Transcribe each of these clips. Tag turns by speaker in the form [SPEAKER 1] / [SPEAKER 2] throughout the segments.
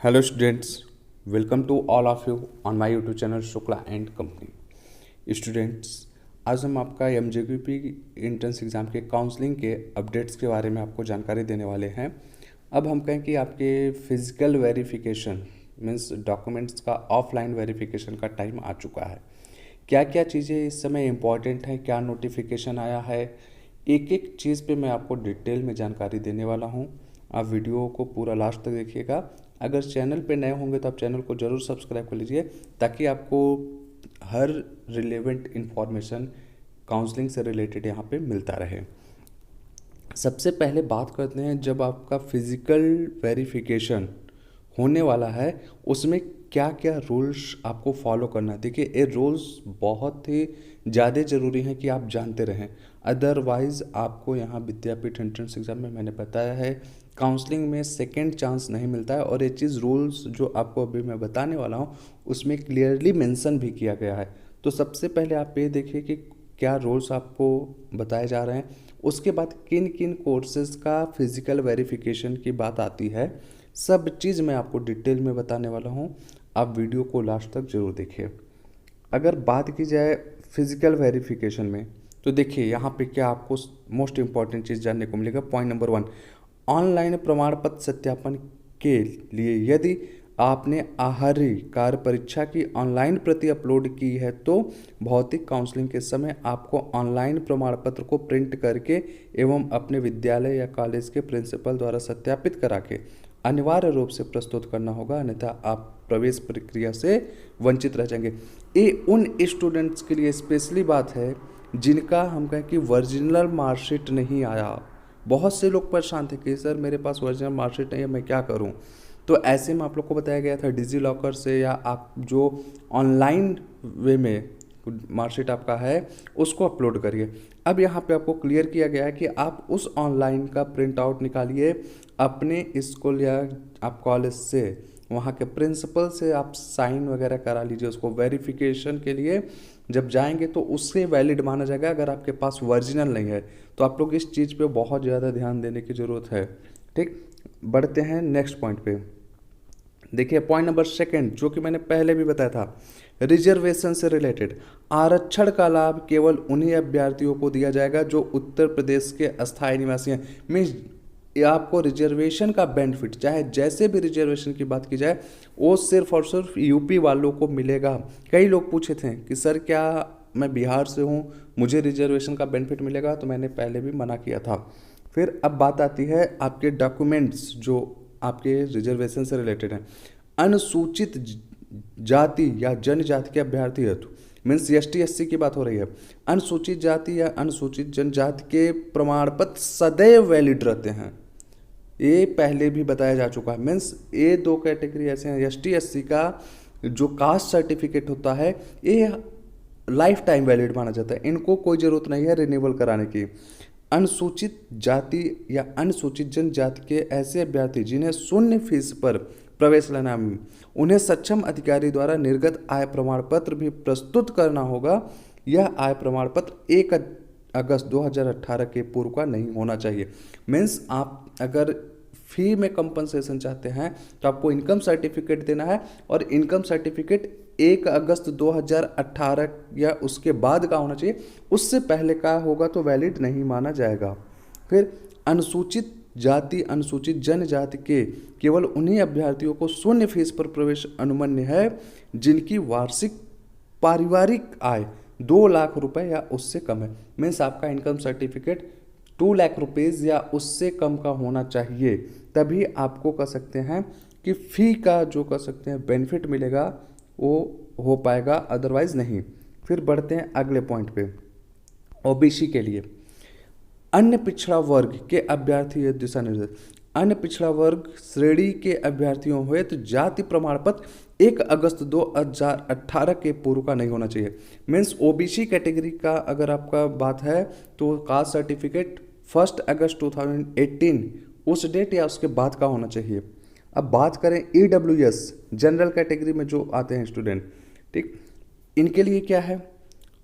[SPEAKER 1] Hello students, welcome to all of you on my YouTube channel Shukla and company. Students, आज हम आपका MJQP entrance exam के counselling के updates के बारे में आपको जानकारी देने वाले हैं। अब हम कहें कि आपके फिजिकल वेरिफिकेशन मीन्स डॉक्यूमेंट्स का ऑफलाइन वेरिफिकेशन का टाइम आ चुका है। क्या क्या चीज़ें इस समय इम्पॉर्टेंट हैं, क्या नोटिफिकेशन आया है, एक एक चीज़ पे मैं आपको डिटेल में जानकारी देने वाला हूँ। आप वीडियो को पूरा लास्ट तक देखिएगा। अगर चैनल पे नए होंगे तो आप चैनल को ज़रूर सब्सक्राइब कर लीजिए ताकि आपको हर रिलेवेंट इन्फॉर्मेशन काउंसलिंग से रिलेटेड यहाँ पे मिलता रहे। सबसे पहले बात करते हैं, जब आपका फिज़िकल वेरिफिकेशन होने वाला है उसमें क्या क्या रूल्स आपको फॉलो करना है। देखिए, ये रूल्स बहुत ही ज़्यादा ज़रूरी हैं कि आप जानते रहें, अदरवाइज़ आपको यहाँ विद्यापीठ एंट्रेंस एग्ज़ाम में मैंने बताया है काउंसलिंग में सेकंड चांस नहीं मिलता है। और ये चीज़ रूल्स जो आपको अभी मैं बताने वाला हूँ उसमें क्लियरली मेंशन भी किया गया है। तो सबसे पहले आप ये देखिए कि क्या रूल्स आपको बताए जा रहे हैं, उसके बाद किन किन कोर्सेज़ का फिज़िकल वेरिफिकेशन की बात आती है, सब चीज़ मैं आपको डिटेल में बताने वाला हूँ। आप वीडियो को लास्ट तक ज़रूर देखिए। अगर बात की जाए फिज़िकल वेरिफिकेशन में तो देखिए यहाँ पे क्या आपको मोस्ट इम्पॉर्टेंट चीज़ जानने को मिलेगा। पॉइंट नंबर 1, ऑनलाइन प्रमाण पत्र सत्यापन के लिए यदि आपने आहारी कार्य परीक्षा की ऑनलाइन प्रति अपलोड की है तो भौतिक काउंसलिंग के समय आपको ऑनलाइन प्रमाण पत्र को प्रिंट करके एवं अपने विद्यालय या कॉलेज के प्रिंसिपल द्वारा सत्यापित करा के अनिवार्य रूप से प्रस्तुत करना होगा, अन्यथा आप प्रवेश प्रक्रिया से वंचित रह जाएंगे। ये उन स्टूडेंट्स के लिए स्पेशली बात है जिनका हम कहें कि ओरिजिनल मार्कशीट नहीं आया। बहुत से लोग परेशान थे कि सर मेरे पास ओरिजिनल मार्कशीट नहीं है, मैं क्या करूं। तो ऐसे में आप लोग को बताया गया था डिजी लॉकर से या आप जो ऑनलाइन वे में मार्कशीट आपका है उसको अपलोड करिए। अब यहाँ पे आपको क्लियर किया गया है कि आप उस ऑनलाइन का प्रिंट आउट निकालिए, अपने स्कूल या आप कॉलेज से वहाँ के प्रिंसिपल से आप साइन वगैरह करा लीजिए। उसको वेरिफिकेशन के लिए जब जाएंगे तो उससे वैलिड माना जाएगा। अगर आपके पास ओरिजिनल नहीं है तो आप लोग इस चीज़ पे बहुत ज़्यादा ध्यान देने की ज़रूरत है। ठीक, बढ़ते हैं नेक्स्ट पॉइंट पे। देखिए पॉइंट नंबर 2 जो कि मैंने पहले भी बताया था, रिजर्वेशन से रिलेटेड। आरक्षण का लाभ केवल उन्हीं अभ्यर्थियों को दिया जाएगा जो उत्तर प्रदेश के अस्थायी निवासी हैं। मीन्स आपको रिजर्वेशन का बेनिफिट, चाहे जैसे भी रिजर्वेशन की बात की जाए, वो सिर्फ और सिर्फ यूपी वालों को मिलेगा। कई लोग पूछे थे कि सर क्या मैं बिहार से हूँ, मुझे रिजर्वेशन का बेनिफिट मिलेगा, तो मैंने पहले भी मना किया था। फिर अब बात आती है आपके डॉक्यूमेंट्स जो आपके रिजर्वेशन से रिलेटेड हैं। अनुसूचित जाति या जनजाति के अभ्यर्थी हेतु मीन्स ST SC की बात हो रही है। अनुसूचित जाति या अनुसूचित जनजाति के प्रमाण पत्र सदैव वैलिड रहते हैं। ये पहले भी बताया जा चुका है। मीन्स ये 2 कैटेगरी ऐसे हैं, ST SC का जो कास्ट सर्टिफिकेट होता है ये लाइफ टाइम वैलिड माना जाता है, इनको कोई ज़रूरत नहीं है रिन्यूअल कराने की। अनुसूचित जाति या अनुसूचित जनजाति के ऐसे अभ्यर्थी जिन्हें शून्य फीस पर प्रवेश लेना है, उन्हें सक्षम अधिकारी द्वारा निर्गत आय प्रमाण पत्र भी प्रस्तुत करना होगा। यह आय प्रमाण पत्र 1 अगस्त 2018 के पूर्व का नहीं होना चाहिए। मीन्स आप अगर फी में कंपनसेशन चाहते हैं तो आपको इनकम सर्टिफिकेट देना है, और इनकम सर्टिफिकेट 1 अगस्त 2018 या उसके बाद का होना चाहिए। उससे पहले का होगा तो वैलिड नहीं माना जाएगा। फिर अनुसूचित जाति अनुसूचित जनजाति के केवल उन्हीं अभ्यर्थियों को शून्य फीस पर प्रवेश अनुमन्य है जिनकी वार्षिक पारिवारिक आय 2 लाख रुपए या उससे कम है। मीन्स आपका इनकम सर्टिफिकेट 2 लाख रुपीज़ या उससे कम का होना चाहिए, तभी आपको कह सकते हैं कि फ़ी का जो कह सकते हैं बेनिफिट मिलेगा वो हो पाएगा, अदरवाइज़ नहीं। फिर बढ़ते हैं अगले पॉइंट पे। OBC के लिए अन्य पिछड़ा वर्ग के अभ्यर्थी हेतु दिशा निर्देश। अन्य पिछड़ा वर्ग श्रेणी के अभ्यर्थियों हुए तो जाति प्रमाण पत्र 1 अगस्त 2018 के पूर्व का नहीं होना चाहिए। मीन्स OBC कैटेगरी का अगर आपका बात है तो कास्ट सर्टिफिकेट 1 अगस्त 2018 उस डेट या उसके बाद का होना चाहिए। अब बात करें EWS जनरल कैटेगरी में जो आते हैं स्टूडेंट, ठीक, इनके लिए क्या है,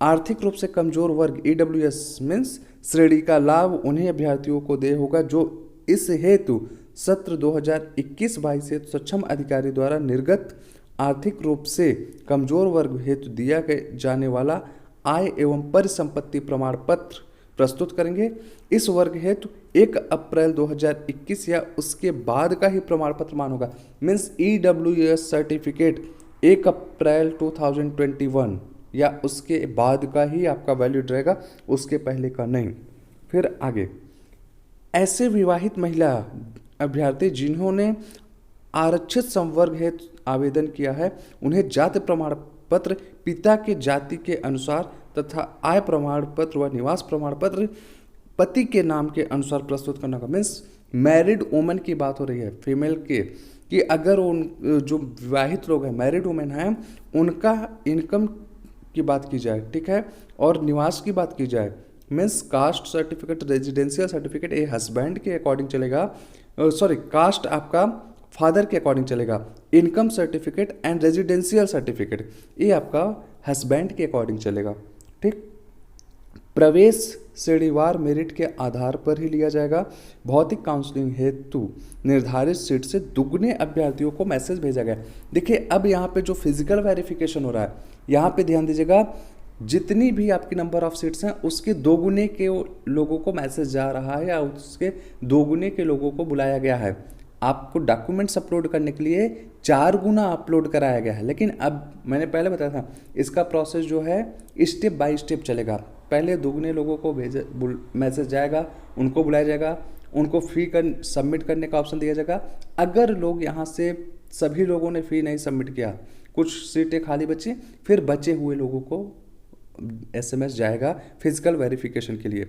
[SPEAKER 1] आर्थिक रूप से कमजोर वर्ग EWS मीन्स श्रेणी का लाभ उन्हीं अभ्यर्थियों को दे होगा जो इस हेतु सत्र 2021-22 से सक्षम अधिकारी द्वारा निर्गत आर्थिक रूप से कमजोर वर्ग हेतु दिया जाने वाला आय एवं परिसंपत्ति प्रमाण पत्र प्रस्तुत करेंगे। इस वर्ग हेतु 1 अप्रैल 2021 या उसके बाद का ही प्रमाण पत्र मान होगा। मीन्स EWS सर्टिफिकेट 1 अप्रैल 2021 या उसके बाद का ही आपका वैलिड रहेगा, उसके पहले का नहीं। फिर आगे, ऐसे विवाहित महिला अभ्यर्थी जिन्होंने आरक्षित संवर्ग हेतु आवेदन किया है, उन्हें जाति प्रमाण पत्र पिता के जाति के अनुसार तथा आय प्रमाण पत्र व निवास प्रमाण पत्र पति के नाम के अनुसार प्रस्तुत करना होगा। मीन्स मैरिड वुमेन की बात हो रही है, फीमेल के, कि अगर उन जो विवाहित लोग हैं, मैरिड वुमेन हैं, उनका इनकम की बात की जाए, ठीक है, और निवास की बात की जाए। Means caste certificate, residential certificate ये हस्बैंड के अकॉर्डिंग चलेगा, सॉरी कास्ट आपका फादर के अकॉर्डिंग चलेगा। Income certificate and residential certificate ये आपका हस्बैंड के अकॉर्डिंग चलेगा, ठीक। प्रवेश श्रेणीवार मेरिट के आधार पर ही लिया जाएगा। भौतिक काउंसलिंग हेतु निर्धारित सीट से दुगने अभ्यर्थियों को मैसेज भेजा गया। देखिए अब यहाँ पे जो फिजिकल वेरिफिकेशन हो रहा है, यहाँ पे ध्यान दीजिएगा, जितनी भी आपकी नंबर ऑफ सीट्स हैं उसके दोगुने के लोगों को मैसेज जा रहा है या उसके दोगुने के लोगों को बुलाया गया है। आपको डॉक्यूमेंट्स अपलोड करने के लिए 4 गुना अपलोड कराया गया है। लेकिन अब मैंने पहले बताया था, इसका प्रोसेस जो है स्टेप बाय स्टेप चलेगा। पहले दोगुने लोगों को मैसेज जाएगा, उनको बुलाया जाएगा, उनको फी सबमिट करने का ऑप्शन दिया जाएगा। अगर लोग यहाँ से सभी लोगों ने फी नहीं सबमिट किया, कुछ सीटें खाली बची, फिर बचे हुए लोगों को SMS जाएगा फिजिकल वेरिफिकेशन के लिए।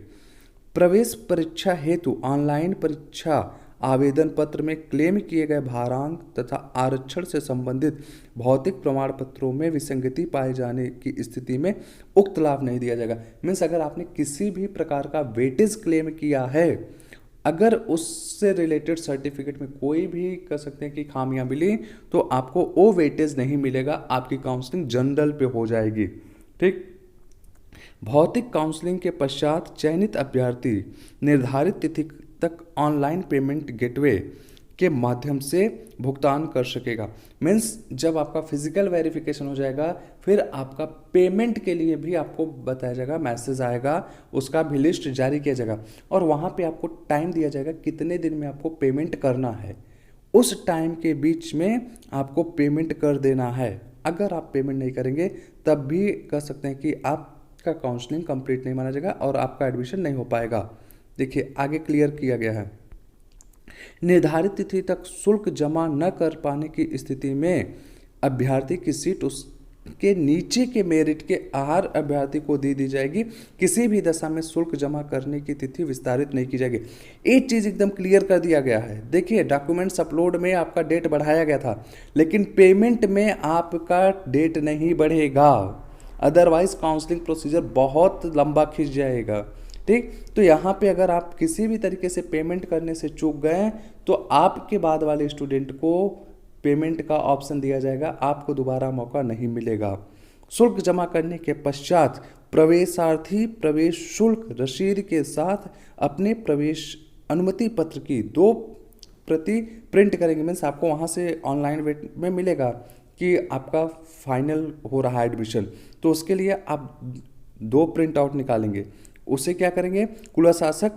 [SPEAKER 1] प्रवेश परीक्षा हेतु ऑनलाइन परीक्षा आवेदन पत्र में क्लेम किए गए भारांक तथा आरक्षण से संबंधित भौतिक प्रमाण पत्रों में विसंगति पाए जाने की स्थिति में उक्त लाभ नहीं दिया जाएगा। मीन्स अगर आपने किसी भी प्रकार का वेटेज क्लेम किया है, अगर उससे रिलेटेड सर्टिफिकेट में कोई भी कह सकते हैं कि खामियां मिली, तो आपको वो वेटेज नहीं मिलेगा, आपकी काउंसलिंग जनरल पे हो जाएगी, ठीक। भौतिक काउंसलिंग के पश्चात चयनित अभ्यर्थी निर्धारित तिथि तक ऑनलाइन पेमेंट गेटवे के माध्यम से भुगतान कर सकेगा। मीन्स जब आपका फिजिकल वेरिफिकेशन हो जाएगा, फिर आपका पेमेंट के लिए भी आपको बताया जाएगा, मैसेज आएगा, उसका भी लिस्ट जारी किया जाएगा और वहाँ पे आपको टाइम दिया जाएगा कितने दिन में आपको पेमेंट करना है। उस टाइम के बीच में आपको पेमेंट कर देना है। अगर आप पेमेंट नहीं करेंगे तब भी कह सकते हैं कि आपका काउंसलिंग कंप्लीट नहीं माना जाएगा और आपका एडमिशन नहीं हो पाएगा। देखिए आगे क्लियर किया गया है, निर्धारित तिथि तक शुल्क जमा न कर पाने की स्थिति में अभ्यर्थी की सीट उसके नीचे के मेरिट के आहार अभ्यर्थी को दी जाएगी। किसी भी दशा में शुल्क जमा करने की तिथि विस्तारित नहीं की जाएगी। एक चीज़ एकदम क्लियर कर दिया गया है। देखिए डॉक्यूमेंट्स अपलोड में आपका डेट बढ़ाया गया था, लेकिन पेमेंट में आपका डेट नहीं बढ़ेगा, अदरवाइज काउंसलिंग प्रोसीजर बहुत लंबा खिंच जाएगा, ठीक। तो यहाँ पे अगर आप किसी भी तरीके से पेमेंट करने से चूक गए तो आपके बाद वाले स्टूडेंट को पेमेंट का ऑप्शन दिया जाएगा, आपको दोबारा मौका नहीं मिलेगा। शुल्क जमा करने के पश्चात प्रवेशार्थी प्रवेश शुल्क रसीद के साथ अपने प्रवेश अनुमति पत्र की 2 प्रति प्रिंट करेंगे। मीन्स आपको वहाँ से ऑनलाइन वेट में मिलेगा कि आपका फाइनल हो रहा है एडमिशन, तो उसके लिए आप 2 प्रिंट आउट निकालेंगे। उसे क्या करेंगे, कुलशासक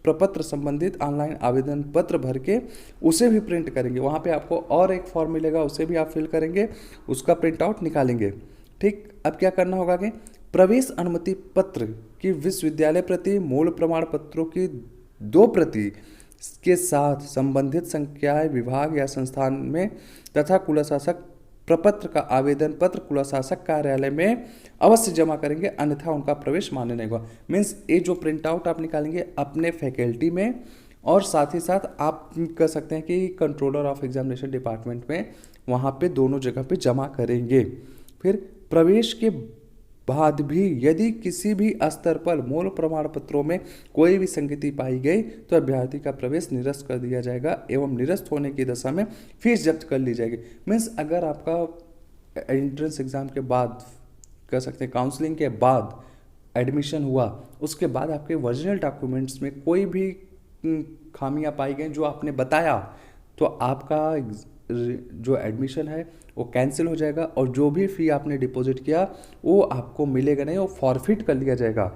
[SPEAKER 1] प्रपत्र संबंधित ऑनलाइन आवेदन पत्र भर के उसे भी प्रिंट करेंगे। वहाँ पे आपको और एक फॉर्म मिलेगा, उसे भी आप फिल करेंगे, उसका प्रिंट आउट निकालेंगे, ठीक। अब क्या करना होगा कि प्रवेश अनुमति पत्र की विश्वविद्यालय प्रति, मूल प्रमाण पत्रों की 2 प्रति के साथ संबंधित संकाय विभाग या संस्थान में तथा कुलशासक प्रपत्र का आवेदन पत्र कुलशासक कार्यालय में अवश्य जमा करेंगे, अन्यथा उनका प्रवेश मान्य नहीं होगा। मीन्स ये जो प्रिंट आउट आप निकालेंगे अपने फैकल्टी में, और साथ ही साथ आप कह सकते हैं कि कंट्रोलर ऑफ एग्जामिनेशन डिपार्टमेंट में, वहाँ पे दोनों जगह पे जमा करेंगे। फिर प्रवेश के बाद भी यदि किसी भी स्तर पर मूल प्रमाण पत्रों में कोई भी संगति पाई गई तो अभ्यर्थी का प्रवेश निरस्त कर दिया जाएगा एवं निरस्त होने की दशा में फीस जब्त कर ली जाएगी। मीन्स अगर आपका एंट्रेंस एग्जाम के बाद कह सकते हैं काउंसलिंग के बाद एडमिशन हुआ, उसके बाद आपके ओरिजिनल डॉक्यूमेंट्स में कोई भी खामियां पाई गई जो आपने बताया, तो आपका जो एडमिशन है वो कैंसिल हो जाएगा और जो भी फ़ी आपने डिपॉजिट किया वो आपको मिलेगा नहीं, वो फॉरफिट कर लिया जाएगा।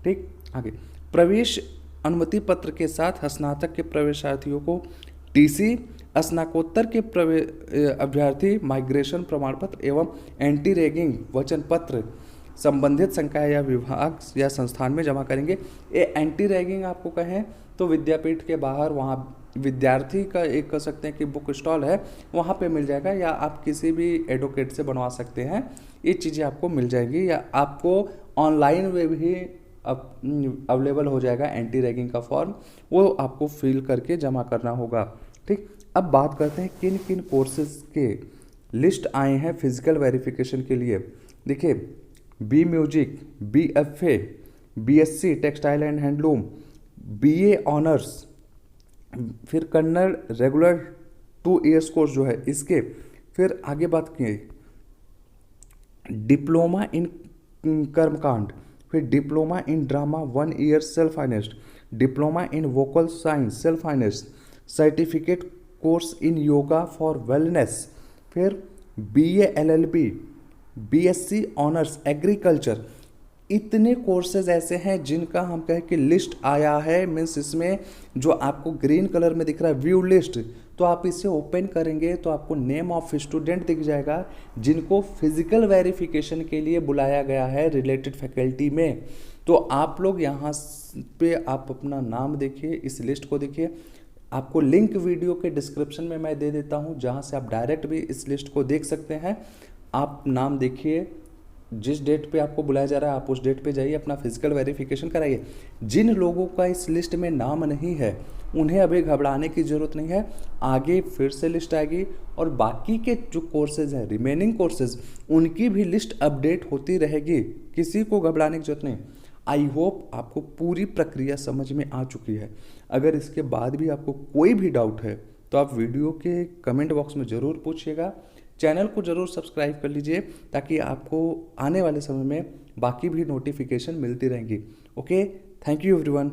[SPEAKER 1] ठीक, आगे प्रवेश अनुमति पत्र के साथ स्नातक के प्रवेशार्थियों को टीसी, स्नाकोत्तर के अभ्यर्थी माइग्रेशन प्रमाण पत्र एवं एंटी रैगिंग वचन पत्र संबंधित संकाय या विभाग या संस्थान में जमा करेंगे। ये एंटी रैगिंग आपको कहें तो विद्यापीठ के बाहर वहाँ विद्यार्थी का एक कह सकते हैं कि बुक स्टॉल है, वहाँ पे मिल जाएगा, या आप किसी भी एडवोकेट से बनवा सकते हैं, ये चीज़ें आपको मिल जाएंगी, या आपको ऑनलाइन में भी अवेलेबल हो जाएगा एंटी रैगिंग का फॉर्म, वो आपको फिल करके जमा करना होगा। ठीक, अब बात करते हैं किन किन कोर्सेज के लिस्ट आए हैं फिजिकल वेरिफिकेशन के लिए। देखिए, B music, BFA, BSc textile and handloom, BA honours, फिर कन्नड़ रेगुलर 2 इयर्स कोर्स जो है इसके, फिर आगे बात की डिप्लोमा इन कर्मकांड, फिर diploma in drama 1 year self financed, diploma in vocal science self financed, certificate course in yoga for wellness, फिर BA LLB, BSc honours agriculture. इतने कोर्सेज ऐसे हैं जिनका हम कहें कि लिस्ट आया है, मीन्स इसमें जो आपको ग्रीन कलर में दिख रहा है व्यू लिस्ट, तो आप इसे ओपन करेंगे तो आपको नेम ऑफ स्टूडेंट दिख जाएगा जिनको फिजिकल वेरिफिकेशन के लिए बुलाया गया है रिलेटेड फैकल्टी में। तो आप लोग यहाँ पे आप अपना नाम देखिए, इस लिस्ट को देखिए, आपको लिंक वीडियो के डिस्क्रिप्शन में मैं दे देता हूँ जहाँ से आप डायरेक्ट भी इस लिस्ट को देख सकते हैं। आप नाम देखिए, जिस डेट पे आपको बुलाया जा रहा है आप उस डेट पे जाइए, अपना फिजिकल वेरिफिकेशन कराइए। जिन लोगों का इस लिस्ट में नाम नहीं है उन्हें अभी घबराने की ज़रूरत नहीं है, आगे फिर से लिस्ट आएगी और बाकी के जो कोर्सेज हैं रिमेनिंग कोर्सेज उनकी भी लिस्ट अपडेट होती रहेगी, किसी को घबराने की जरूरत नहीं। आई होप आपको पूरी प्रक्रिया समझ में आ चुकी है। अगर इसके बाद भी आपको कोई भी डाउट है तो आप वीडियो के कमेंट बॉक्स में ज़रूर पूछिएगा। चैनल को ज़रूर सब्सक्राइब कर लीजिए ताकि आपको आने वाले समय में बाकी भी नोटिफिकेशन मिलती रहेंगी। Okay, thank you everyone.